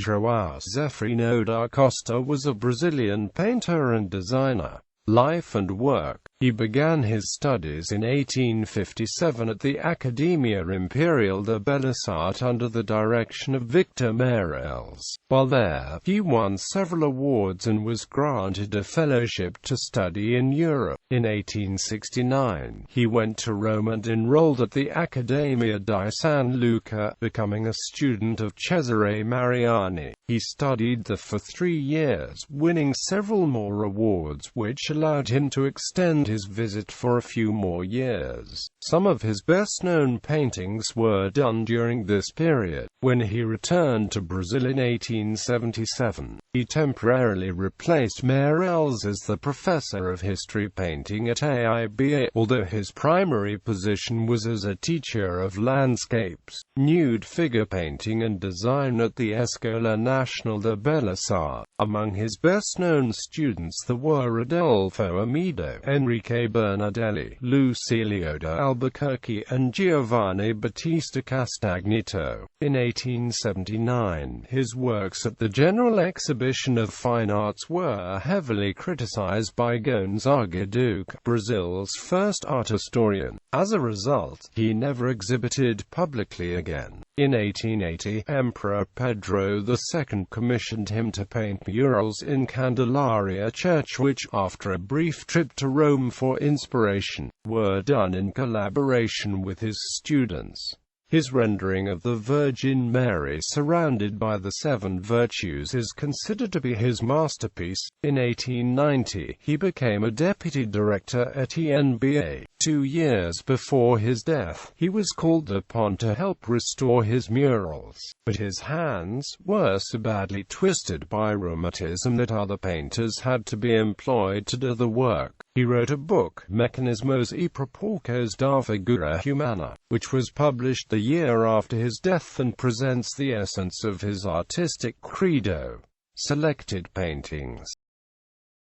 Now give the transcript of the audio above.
João Zeferino da Costa was a Brazilian painter and designer. Life and work. He began his studies in 1857 at the Academia Imperial de Belas Artes under the direction of Victor Meirelles. While there, he won several awards and was granted a fellowship to study in Europe. In 1869, he went to Rome and enrolled at the Accademia di San Luca, becoming a student of Cesare Mariani. He studied there for 3 years, winning several more awards which allowed him to extend his visit for a few more years. Some of his best-known paintings were done during this period. When he returned to Brazil in 1877, he temporarily replaced Meirelles as the professor of history painting at AIBA, although his primary position was as a teacher of landscapes, nude figure painting and design at the Escola Nacional de Belas Artes. Among his best-known students there were Adolfo Amido, Enrique Bernadelli, Lucilio de Albuquerque, and Giovanni Battista Castagnetto. In 1879, his works at the General Exhibition of Fine Arts were heavily criticized by Gonzaga Duque, Brazil's first art historian. As a result, he never exhibited publicly again. In 1880, Emperor Pedro II commissioned him to paint murals in Candelaria Church which, after a brief trip to Rome for inspiration, were done in collaboration with his students. His rendering of the Virgin Mary surrounded by the 7 virtues is considered to be his masterpiece. In 1890, he became a deputy director at ENBA. 2 years before his death, he was called upon to help restore his murals, but his hands were so badly twisted by rheumatism that other painters had to be employed to do the work. He wrote a book, Mecanismos e Propósitos da Figura Humana, which was published the year after his death and presents the essence of his artistic credo. Selected paintings.